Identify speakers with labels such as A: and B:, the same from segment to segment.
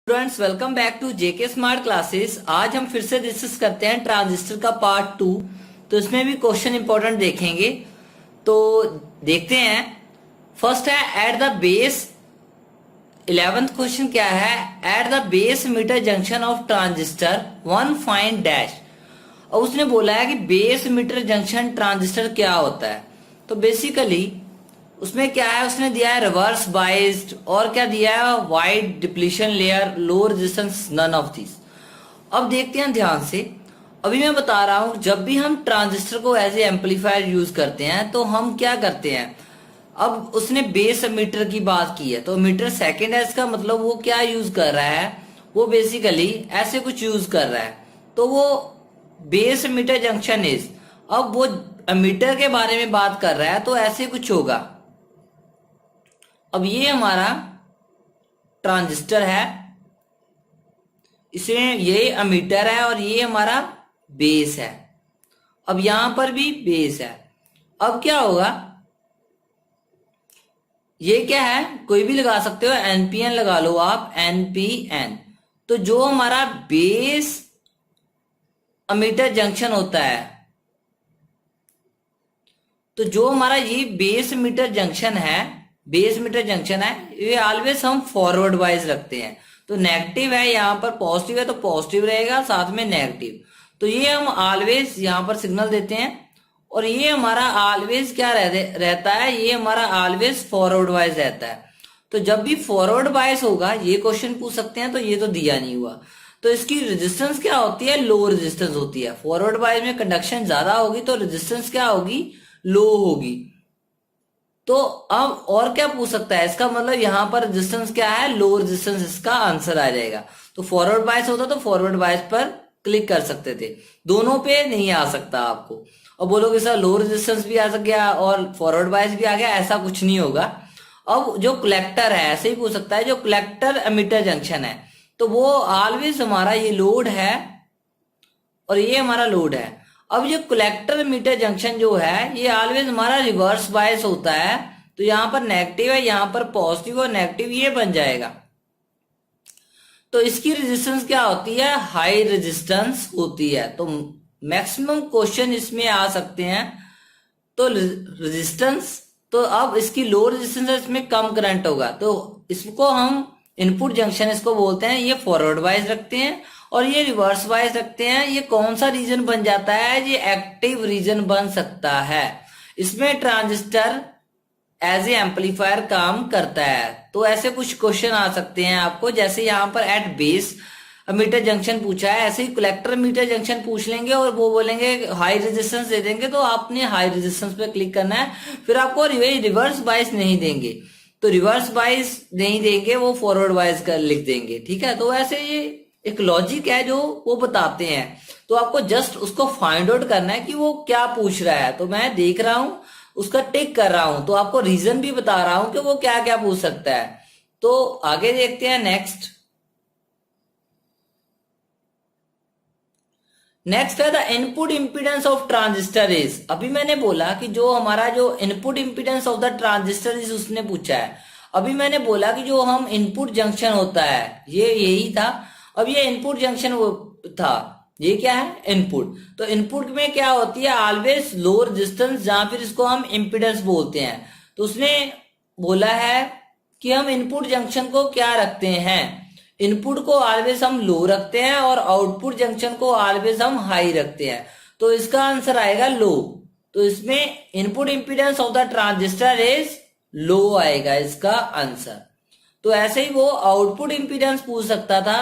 A: Students, welcome back to JK smart classes. आज हम फिर से डिस्कस करते हैं ट्रांजिस्टर का पार्ट 2। तो इसमें भी क्वेश्चन इंपॉर्टेंट देखेंगे। तो देखते हैं। फर्स्ट है at the base. 11th question क्या है? At the base emitter junction of transistor one find dash. और उसने बोला है कि बेस मीटर जंक्शन ट्रांजिस्टर क्या होता है। तो बेसिकली उसमें क्या है, उसने दिया है रिवर्स बाइस्ड और क्या दिया है, wide depletion layer, low resistance, none of this. अब देखते हैं ध्यान से। अभी मैं बता रहा हूं, जब भी हम ट्रांजिस्टर को एज ए एम्पलीफायर यूज करते हैं तो हम क्या करते हैं। अब उसने बेस मीटर की बात की है, तो मीटर सेकेंड है, इसका मतलब वो क्या यूज कर रहा है, वो बेसिकली ऐसे कुछ यूज कर रहा है। तो वो बेस मीटर जंक्शन इज, अब वो मीटर के बारे में बात कर रहा है तो ऐसे कुछ होगा। अब ये हमारा ट्रांजिस्टर है, इसमें ये अमीटर है और ये हमारा बेस है। अब यहां पर भी बेस है। अब क्या होगा, ये क्या है, कोई भी लगा सकते हो, एनपीएन लगा लो आप, एनपीएन। तो जो हमारा बेस अमीटर जंक्शन होता है, तो जो हमारा ये बेस मीटर जंक्शन है, बेस मीटर जंक्शन है, ये ऑलवेज हम फॉरवर्ड वाइज रखते हैं। तो नेगेटिव है, यहां पर पॉजिटिव है तो पॉजिटिव रहेगा, साथ में नेगेटिव। तो ये हम ऑलवेज यहां पर सिग्नल देते हैं। और ये हमारा ऑलवेज क्या रहता है, ये हमारा ऑलवेज फॉरवर्ड वाइज रहता है। तो जब भी फॉरवर्ड वाइज होगा, ये क्वेश्चन पूछ सकते हैं, तो ये तो दिया नहीं हुआ। तो इसकी रेजिस्टेंस क्या होती है, लो रेजिस्टेंस होती है। फॉरवर्ड वाइज में कंडक्शन ज्यादा होगी तो रेजिस्टेंस क्या होगी, लो होगी। तो अब और क्या पूछ सकता है, इसका मतलब यहां पर रेजिस्टेंस क्या है, लो रेजिस्टेंस, इसका आंसर आ जाएगा। तो फॉरवर्ड बायस होता तो फॉरवर्ड बायस पर क्लिक कर सकते थे, दोनों पे नहीं आ सकता आपको। और बोलोगे सर लो रेजिस्टेंस भी आ गया और फॉरवर्ड बायस भी आ गया, ऐसा कुछ नहीं होगा। अब जो कलेक्टर है, ऐसे ही पूछ सकता है, जो कलेक्टर एमिटर जंक्शन है, तो वो ऑलवेज हमारा ये लोड है और ये हमारा लोड है। अब ये कलेक्टर मीटर जंक्शन जो है, ये ऑलवेज हमारा रिवर्स बायस होता है। तो यहां पर नेगेटिव है, यहां पर पॉजिटिव और नेगेटिव ये बन जाएगा। तो इसकी रेजिस्टेंस क्या होती है, हाई रेजिस्टेंस होती है। तो मैक्सिमम क्वेश्चन इसमें आ सकते हैं। तो रेजिस्टेंस, तो अब इसकी लो रेजिस्टेंस है, इसमें कम करंट होगा, तो इसको हम इनपुट जंक्शन इसको बोलते हैं। ये फॉरवर्ड वाइज रखते हैं और ये रिवर्स वाइज रखते हैं। ये कौन सा रीजन बन जाता है, ये एक्टिव रीजन बन सकता है। इसमें ट्रांजिस्टर एज ए एम्पलीफायर काम करता है। तो ऐसे कुछ क्वेश्चन आ सकते हैं आपको, जैसे यहाँ पर एट बेस मीटर जंक्शन पूछा है, ऐसे ही कलेक्टर मीटर जंक्शन पूछ लेंगे और वो बोलेंगे हाई रेजिस्टेंस दे देंगे, तो आपने हाई रेजिस्टेंस पे क्लिक करना है। फिर आपको रिवर्स बायस नहीं देंगे, तो रिवर्स बायस नहीं देंगे, वो फॉरवर्ड बायस कर लिख देंगे। ठीक है, तो ऐसे ये एक लॉजिक है जो वो बताते हैं। तो आपको जस्ट उसको फाइंड आउट करना है कि वो क्या पूछ रहा है। तो मैं देख रहा हूं, उसका टिक कर रहा हूं, तो आपको रीजन भी बता रहा हूं कि वो क्या क्या पूछ सकता है। तो आगे देखते हैं। नेक्स्ट है the input impedance of transistor is. अभी मैंने बोला कि जो हमारा जो input impedance of the transistor is, उसने पूछा है। अभी मैंने बोला कि जो हम इनपुट जंक्शन होता है, ये यही था। अब ये इनपुट जंक्शन था, ये क्या है, इनपुट। तो इनपुट में क्या होती है, ऑलवेज लो रेजिस्टेंस, जहां फिर इसको हम इंपीडेंस बोलते हैं। तो उसने बोला है कि हम इनपुट जंक्शन को क्या रखते हैं, इनपुट को ऑलवेज हम लो रखते हैं और आउटपुट जंक्शन को ऑलवेज हम हाई रखते हैं। तो इसका आंसर आएगा लो। तो इसमें input impedance of the transistor is low आएगा इसका आंसर। तो ऐसे ही वो आउटपुट इंपीडेंस पूछ सकता था।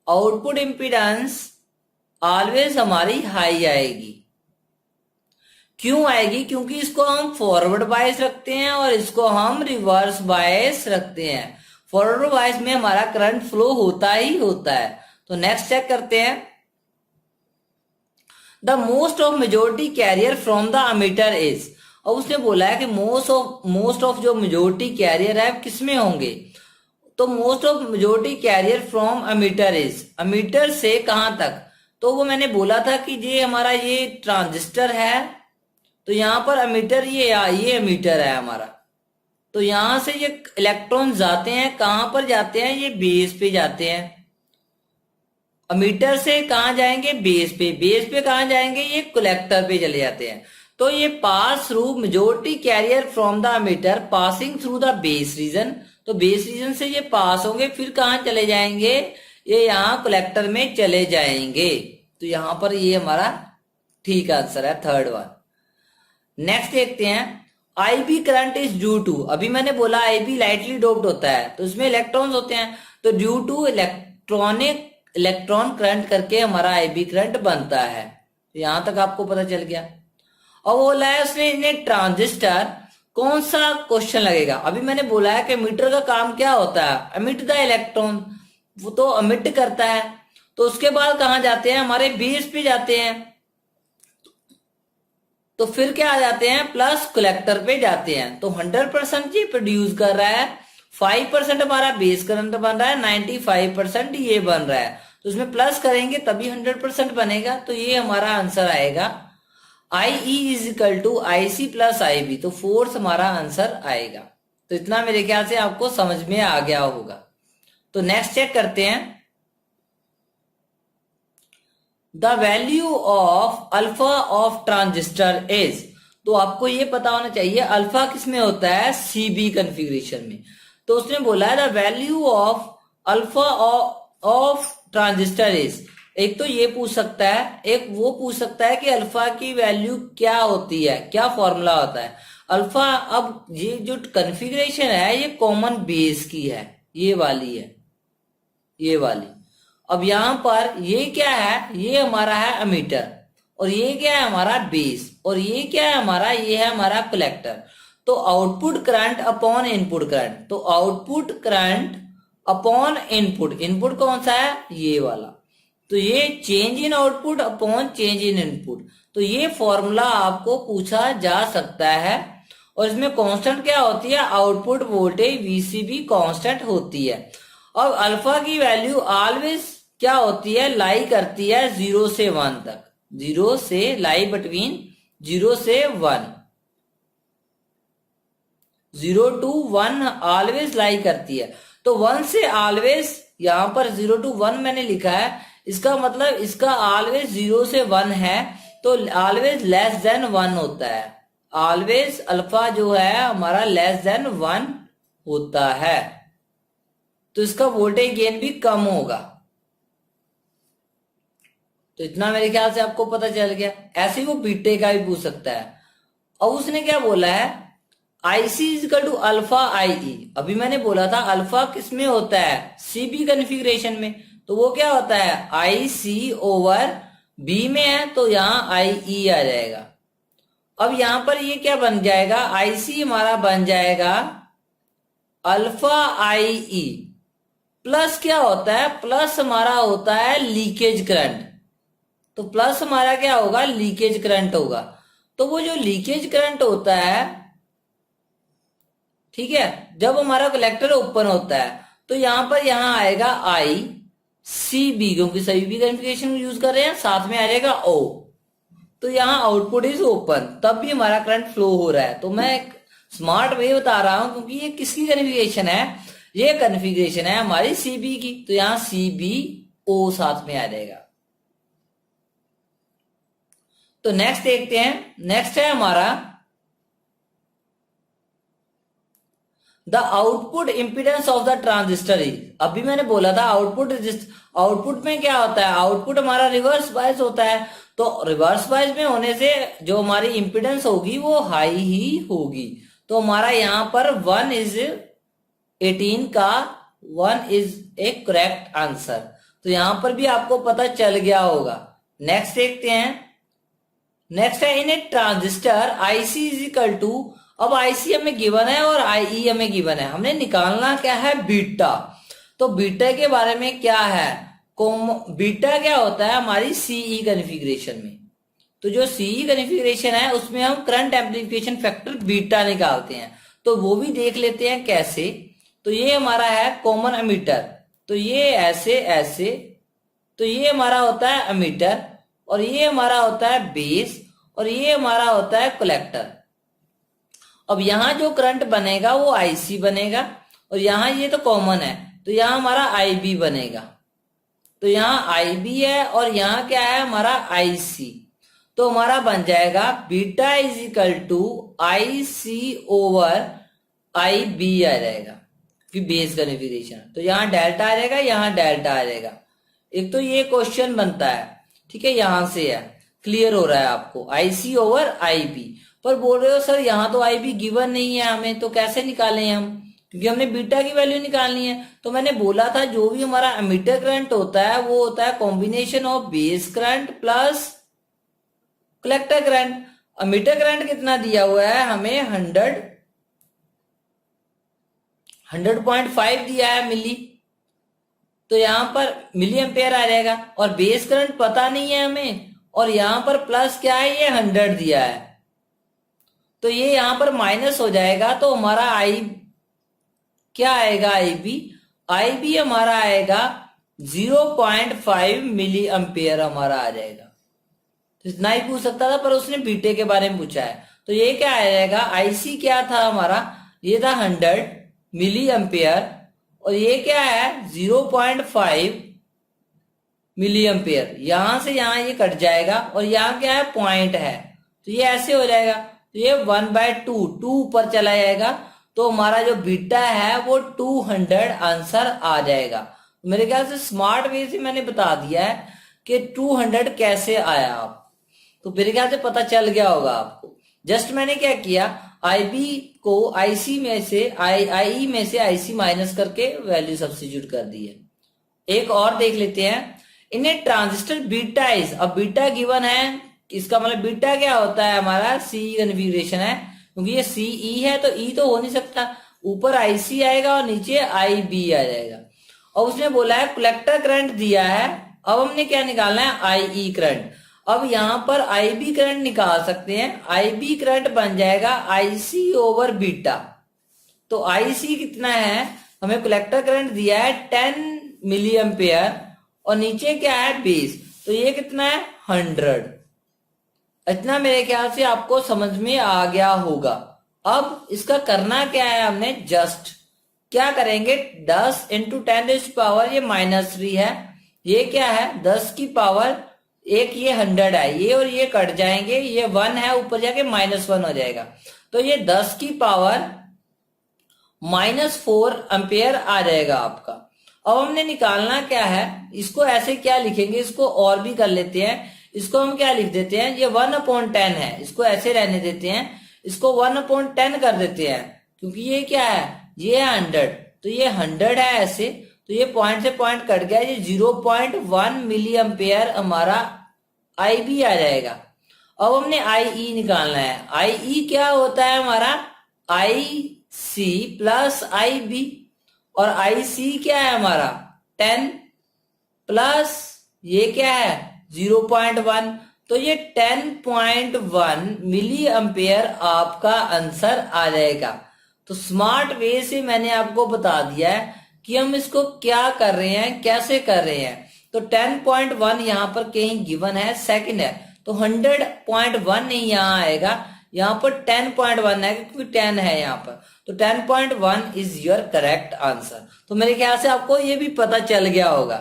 A: आउटपुट इंपीडेंस ऑलवेज हमारी हाई आएगी। क्यों आएगी, क्योंकि इसको हम फॉरवर्ड बायस रखते हैं और इसको हम रिवर्स बायस रखते हैं। फॉरवर्ड बायस में हमारा करंट फ्लो होता ही होता है। तो नेक्स्ट चेक करते हैं। The most of majority carrier from the ammeter is. और उसने बोला है कि मोस्ट ऑफ जो मेजोरिटी कैरियर है किसमें होंगे। तो most of majority carrier from ammeter is, ammeter से कहां तक। तो वो मैंने बोला था कि ये हमारा ये ट्रांजिस्टर है, तो यहां पर अमीटर ये अमीटर है हमारा। तो यहां से ये इलेक्ट्रॉन जाते हैं, कहां पर जाते हैं, ये बेस पे जाते हैं। अमीटर से कहां जाएंगे, बेस पे, बेस पे कहां जाएंगे, ये कलेक्टर पे चले जाते हैं। तो ये pass through majority carrier from the ammeter passing through the base reason, तो बेस रीजन से ये पास होंगे, फिर कहां चले जाएंगे, ये यहाँ कलेक्टर में चले जाएंगे। तो यहां पर ये हमारा ठीक आंसर है, थर्ड वन। नेक्स्ट देखते हैं, I B current is due to, अभी मैंने बोला आई बी लाइटली डोप्ड होता है तो इसमें इलेक्ट्रॉन्स होते हैं, तो ड्यू टू इलेक्ट्रॉन करंट करके हमारा आई बी करंट बनता है। तो यहां तक आपको पता चल गया। अब बोला है उसने इन्हें ट्रांजिस्टर, कौन सा क्वेश्चन लगेगा, अभी मैंने बोला है कि मीटर का काम क्या होता है, अमिट द इलेक्ट्रॉन, वो तो अमिट करता है। तो उसके बाद कहां जाते हैं, हमारे बेस पे जाते हैं, तो फिर क्या आ जाते हैं, प्लस कलेक्टर पे जाते हैं। तो 100% ये प्रोड्यूस कर रहा है, 5% हमारा बेस करंट बन रहा है, 95% ये बन रहा है। तो उसमें प्लस करेंगे तभी 100% बनेगा। तो ये हमारा आंसर आएगा I E is equal to I C plus I B, तो फोर्स हमारा आंसर आएगा। तो इतना मेरे ख्याल से आपको समझ में आ गया होगा। तो नेक्स्ट चेक करते हैं, the value of alpha of transistor is, तो आपको ये पता होना चाहिए अल्फा किस में होता है, सीबी कॉन्फ़िगरेशन में। तो उसने बोला है the value of alpha of transistor is, एक तो ये पूछ सकता है, एक वो पूछ सकता है कि अल्फा की वैल्यू क्या होती है, क्या फॉर्मूला होता है अल्फा। अब ये जो कॉन्फ़िगरेशन है ये कॉमन बेस की है, ये वाली है, ये वाली। अब यहां पर ये क्या है, ये हमारा है अमीटर, और ये क्या है हमारा बेस, और ये क्या है हमारा, ये है हमारा कलेक्टर। तो output current upon input current, तो output current upon input, input कौन सा है, ये वाला। तो ये change in output upon change in input, तो ये फॉर्मूला आपको पूछा जा सकता है। और इसमें कांस्टेंट क्या होती है, आउटपुट वोल्टेज वीसीबी कांस्टेंट होती है। अब अल्फा की वैल्यू ऑलवेज क्या होती है, लाई करती है 0 से 1 तक, 0 से लाई बिटवीन 0 से 1, 0 to 1 ऑलवेज लाई करती है। तो 1 से ऑलवेज, यहां पर 0 to 1 मैंने लिखा है, इसका मतलब इसका ऑलवेज 0 से 1 है, तो ऑलवेज लेस देन 1 होता है, ऑलवेज अल्फा जो है हमारा लेस देन 1 होता है। तो इसका वोल्टेज गेन भी कम होगा। तो इतना मेरे ख्याल से आपको पता चल गया। ऐसे ही वो बीटे का भी पूछ सकता है। अब उसने क्या बोला है, IC is equal to alpha I E, अभी मैंने बोला था अल्फा किस में होता है, सीबी कॉन्फ़िगरेशन में, तो वो क्या होता है, आई सी ओवर बी में है, तो यहां आई ई आ जाएगा। अब यहां पर ये क्या बन जाएगा, आई सी हमारा बन जाएगा अल्फा आई ई, प्लस क्या होता है, प्लस हमारा होता है लीकेज करंट, तो प्लस हमारा क्या होगा, लीकेज करंट होगा। तो वो जो लीकेज करंट होता है, ठीक है, जब हमारा कलेक्टर ओपन होता है तो यहां पर यहां आएगा आई सी बी, क्योंकि सभी भी कॉन्फ़िगरेशन यूज कर रहे हैं, साथ में आ जाएगा ओ। तो यहां आउटपुट इज ओपन, तब भी हमारा करंट फ्लो हो रहा है। तो मैं एक स्मार्ट वे बता रहा हूं, क्योंकि ये किसकी कॉन्फ़िगरेशन है, ये कॉन्फ़िगरेशन है हमारी सीबी की, तो यहां सी बी ओ साथ में आ जाएगा। तो नेक्स्ट देखते हैं, नेक्स्ट है हमारा the output impedance of the transistor is, अभी मैंने बोला था आउटपुट में क्या होता है, आउटपुट हमारा रिवर्स बायस होता है, तो रिवर्स बायस में होने से जो हमारी इंपीडेंस होगी वो हाई ही होगी। तो हमारा यहां पर 1 इज 18 का 1 इज ए करेक्ट आंसर। तो यहां पर भी आपको पता चल गया होगा। नेक्स्ट देखते हैं, नेक्स्ट है in a transistor IC is equal to, अब आईसी हमें गिवन है और आईई हमें गिवन है, हमने निकालना क्या है, बीटा। तो बीटा के बारे में क्या है, बीटा क्या होता है हमारी सीई कॉन्फ़िगरेशन में, तो जो सीई कॉन्फ़िगरेशन है उसमें हम करंट एम्प्लीफिकेशन फैक्टर बीटा निकालते हैं। तो वो भी देख लेते हैं कैसे। तो ये हमारा है कॉमन एमीटर, तो ये ऐसे ऐसे, तो ये हमारा होता है एमीटर, और ये हमारा होता है बेस, और ये हमारा होता है कलेक्टर। अब यहाँ जो करंट बनेगा वो आईसी बनेगा, और यहाँ ये तो कॉमन है, तो यहाँ हमारा आईबी बनेगा। तो यहाँ आईबी है और यहाँ क्या है हमारा आईसी, तो हमारा बन जाएगा beta is equal to I C over I B आ जाएगा, फिर बेस कन्फिगरेशन। तो यहाँ डेल्टा आ जाएगा, यहाँ डेल्टा आ जाएगा। एक तो ये क्वेश्चन बनता है, ठीक है, यहां से है, क्लियर हो रहा है आपको, आईसी ओवर आईबी। पर बोल रहे हो सर यहाँ तो आईबी गिवन नहीं है हमें, तो कैसे निकालें हम, क्योंकि हमने बीटा की वैल्यू निकालनी है। तो मैंने बोला था जो भी हमारा एमिटर करंट होता है वो होता है combination of base current plus collector current. Emitter current कितना दिया हुआ है हमें, 100.5 दिया है मिली, तो यहां पर मिली एम्पेयर आ जाएगा। और बेस करंट पता नहीं है हमें, और यहां पर प्लस क्या है, ये 100 दिया है, तो ये यहां पर माइनस हो जाएगा। तो हमारा आई क्या आएगा, आईबी हमारा आएगा 0.5 मिली एम्पेयर हमारा आ जाएगा। तो इतना ही पूछ सकता था, पर उसने बीटे के बारे में पूछा है। तो ये क्या आ जाएगा, आईसी क्या था हमारा, ये था 100 मिली एम्पेयर, और ये क्या है 0.5 मिली एम्पेयर। यहां से यहां ये कट जाएगा, और यहां क्या है पॉइंट है, तो ये ऐसे हो जाएगा। तो ये 1/2 2 ऊपर चला जाएगा, तो हमारा जो बीटा है वो 200 आंसर आ जाएगा। मेरे ख्याल से स्मार्ट वे से मैंने बता दिया है कि 200 कैसे आया, आप तो मेरे ख्याल से पता चल गया होगा आपको। जस्ट मैंने क्या किया, आईबी को आईसी में से आई में से आईसी माइनस करके वैल्यू सब्स्टिट्यूट कर दी है। एक और देख लेते हैं, इन्हें ट्रांजिस्टर बीटा इज, अब बीटा गिवन है, इसका मतलब बीटा क्या होता है हमारा, सी कन्फिगरेशन है, क्योंकि ये सीई है तो ई तो हो नहीं सकता, ऊपर आईसी आएगा और नीचे आईबी आ जाएगा। और उसने बोला है कलेक्टर करंट दिया है, अब हमने क्या निकालना है, आईई करंट। अब यहां पर आईबी करंट निकाल सकते हैं, आईबी करंट बन जाएगा आईसी ओवर बीटा। तो आईसी कितना है, हमें कलेक्टर करंट दिया है 10 मिली एम्पेयर, और नीचे क्या है बेस, तो ये कितना है 100। इतना मेरे ख्याल से आपको समझ में आ गया होगा। अब इसका करना क्या है, हमने जस्ट क्या करेंगे, 10 इंटू 10⁻, ये -3 है, ये क्या है 10 की पावर एक, ये 100 है, ये और ये कट जाएंगे, ये 1 है ऊपर जाके -1 हो जाएगा, तो ये 10 की पावर -4 एम्पेयर आ जाएगा आपका। अब हमने निकालना क्या है, इसको ऐसे क्या लिखेंगे, इसको और भी कर लेते हैं, इसको हम क्या लिख देते हैं, ये 1/10 है, इसको ऐसे रहने देते हैं, इसको 1/10 कर देते हैं, क्योंकि ये क्या है, ये है 100, तो ये 100 है ऐसे, तो ये पॉइंट से पॉइंट कट गया, ये 0.1 मिली एम्पेयर हमारा आईबी आ जाएगा। अब हमने आईई निकालना है, आईई क्या होता है हमारा, आईसी प्लस आईबी, और आईसी क्या है हमारा 10 प्लस ये क्या है 0.1, तो ये 10.1 मिली एम्पेयर आपका आंसर आ जाएगा। तो स्मार्ट वे से मैंने आपको बता दिया है कि हम इसको क्या कर रहे हैं, कैसे कर रहे हैं। तो 10.1 यहां पर कहीं गिवन है, सेकंड है, तो 100.1 नहीं यहां आएगा, यहां पर 10.1 है क्योंकि 10 है यहां पर, तो 10.1 इज योर करेक्ट आंसर। तो मेरे ख्याल से आपको ये भी पता चल गया होगा।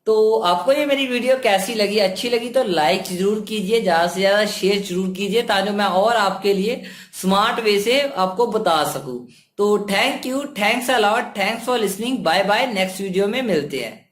A: तो आपको ये मेरी वीडियो कैसी लगी, अच्छी लगी तो लाइक जरूर कीजिए, ज्यादा से ज्यादा शेयर जरूर कीजिए, ताकि मैं और आपके लिए स्मार्ट वे से आपको बता सकूं। तो thank you, thanks a lot, thanks for listening, bye bye, next video में मिलते हैं।